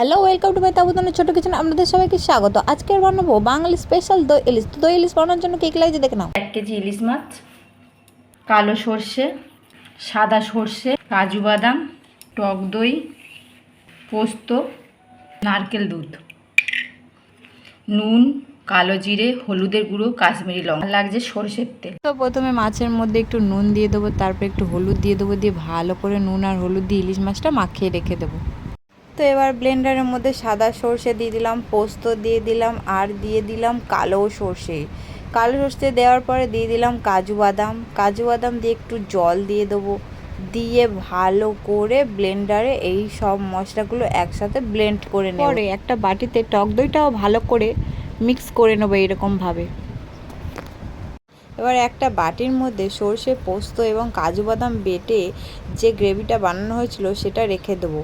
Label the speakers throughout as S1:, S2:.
S1: Hello, welcome to my তাবুতনের ছোট kitchen. আপনাদের সবাইকে স্বাগত। আজকে বানাবো বাঙালি স্পেশাল দই ইলিশ। তো দই ইলিশ বানানোর জন্য কী কী লাগছে দেখে নাও।
S2: 1 কেজি ইলিশ মাছ, কালো সর্ষে, সাদা সর্ষে, কাজু বাদাম, টক দই, পোস্ত, নারকেল দুধ, নুন, কালো জিরে, হলুদের গুঁড়ো, কাশ্মীরি লঙ্কা, লাগছে সর্ষের তেল।
S1: তো প্রথমে মাছের মধ্যে একটু নুন দিয়ে দেবো, তারপর একটু হলুদ দিয়ে দেবো, দিয়ে ভালো করে নুন আর হলুদ দিয়ে ইলিশ মাছটা মাখিয়ে রেখে দেবো। তো এবার ব্লেন্ডারের মধ্যে সাদা সর্ষে দিয়ে দিলাম, পোস্ত দিয়ে দিলাম, আর দিয়ে দিলাম কালো সর্ষে। কালো সর্ষে দেওয়ার পরে দিয়ে দিলাম কাজু বাদাম দিয়ে একটু জল দিয়ে দেবো, দিয়ে ভালো করে ব্লেন্ডারে এই সব মশলাগুলো একসাথে ব্লেন্ড করে নেব। পরে একটা বাটিতে টক দইটাও ভালো করে মিক্স করে নেবো এরকমভাবে। এবার একটা বাটির মধ্যে সর্ষে, পোস্ত এবং কাজু বাদাম বেটে যে গ্রেভিটা বানানো হয়েছিল সেটা রেখে দেবো,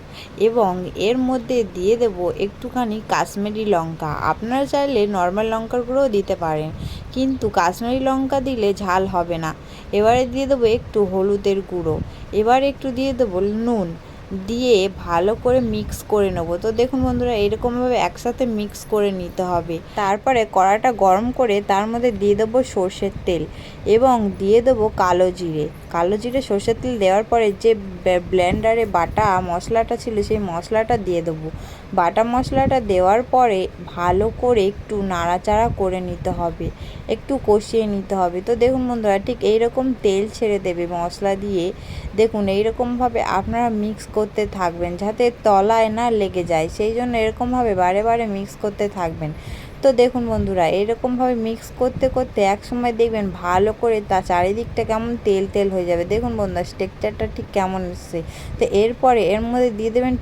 S1: এবং এর মধ্যে দিয়ে দেবো একটুখানি কাশ্মীরি লঙ্কা। আপনারা চাইলে নর্মাল লঙ্কার গুঁড়োও দিতে পারেন, কিন্তু কাশ্মীরি লঙ্কা দিলে ঝাল হবে না। এবারে দিয়ে দেবো একটু হলুদের গুঁড়ো, এবার একটু দিয়ে দেবো নুন, দিয়ে ভালো করে মিক্স করে নেবো। তো দেখুন বন্ধুরা, এরকমভাবে একসাথে মিক্স করে নিতে হবে। তারপরে কড়াটা গরম করে তার মধ্যে দিয়ে দেবো সর্ষের তেল এবং দিয়ে দেবো কালো জিরে সর্ষের তেল দেওয়ার পরে যে ব্লেন্ডারে বাটা মশলাটা ছিল সেই মশলাটা দিয়ে দেবো। বাটা মশলাটা দেওয়ার পরে ভালো করে একটু নাড়াচাড়া করে নিতে হবে, একটু কষিয়ে নিতে হবে। তো দেখুন বন্ধুরা, ঠিক এইরকম তেল ছেড়ে দেবে মশলা দিয়ে। দেখুন এইরকমভাবে আপনারা মিক্স করতে থাকবেন যাতে তলায় না লেগে যায়, সেই জন্য এরকমভাবে বারে বারে মিক্স করতে থাকবেন। তো দেখুন বন্ধুরা, এরকমভাবে মিক্স করতে করতে এক সময় দেখবেন ভালো করে তা চারিদিকটা কেমন তেল তেল হয়ে যাবে। দেখুন বন্ধুরা, টেক্সচারটা ঠিক কেমন এসছে। তো এরপরে এর মধ্যে দিয়ে দেবেন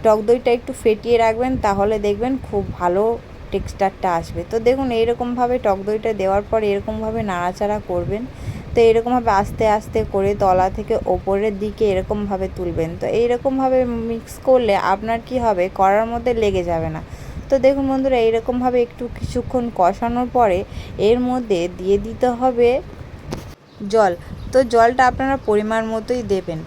S1: টক দইটা একটু ফেটিয়ে রাখবেন, তাহলে দেখবেন খুব ভালো টেক্সচারটা আসবে। তো দেখুন এইরকমভাবে টক দইটা দেওয়ার পরে এরকমভাবে নাড়াচাড়া করবেন। তো এরকমভাবে আস্তে আস্তে করে তলা থেকে ওপরের দিকে এরকমভাবে তুলবেন। তো এইরকমভাবে মিক্স করলে আপনার কি হবে, কড়ার মধ্যে লেগে যাবে না। তো দেখুন বন্ধুরা, এইরকমভাবে একটু কিছুক্ষণ কষানোর পরে এর মধ্যে দিয়ে দিতে হবে জল। তো জলটা আপনারা পরিমাণ মতোই দেবেন।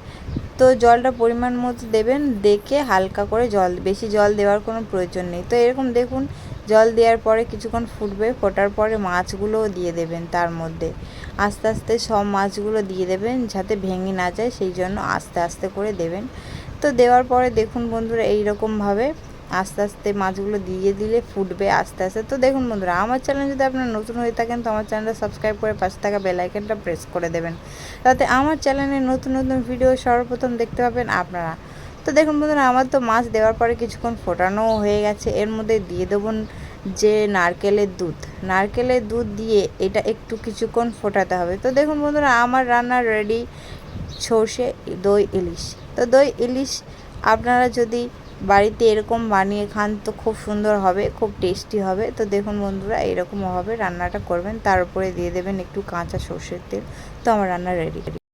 S1: তো জলটা পরিমাণ মতো দেবেন, দেখে হালকা করে জল, বেশি জল দেওয়ার কোনো প্রয়োজন নেই। তো এরকম দেখুন জল দেওয়ার পরে কিছুক্ষণ ফুটবে, ফোটার পরে মাছগুলোও দিয়ে দেবেন। তার মধ্যে আস্তে আস্তে সব মাছগুলো দিয়ে দেবেন যাতে ভেঙে না যায়, সেই জন্য আস্তে আস্তে করে দেবেন। তো দেওয়ার পরে দেখুন বন্ধুরা, এইরকমভাবে আস্তে আস্তে মাছগুলো দিয়ে দিলে ফুটবে আস্তে আস্তে। তো দেখুন বন্ধুরা, আমার চ্যানেল যদি আপনারা নতুন হয়ে থাকেন তো আমার চ্যানেলটা সাবস্ক্রাইব করে পাশে থাকা বেল আইকনটা প্রেস করে দেবেন, তাতে আমার চ্যানেলে নতুন নতুন ভিডিও সর্বপ্রথম দেখতে পাবেন আপনারা। তো দেখুন বন্ধুরা, আমার তো মাছ দেওয়ার পরে কিছুক্ষণ ফোটানোও হয়ে গেছে। এর মধ্যে দিয়ে দেবো যে নারকেলের দুধ দিয়ে এটা একটু কিছুক্ষণ ফোটাতে হবে। তো দেখুন বন্ধুরা, আমার রান্না রেডি, সর্ষে দই ইলিশ। তো দই ইলিশ আপনারা যদি বাড়িতে এরকম বানিয়ে খান তো খুব সুন্দর হবে, খুব টেস্টি হবে। তো দেখুন বন্ধুরা, এইরকমভাবে রান্নাটা করবেন, তার উপরে দিয়ে দেবেন একটু কাঁচা সর্ষের তেল। তো আমার রান্না রেডি।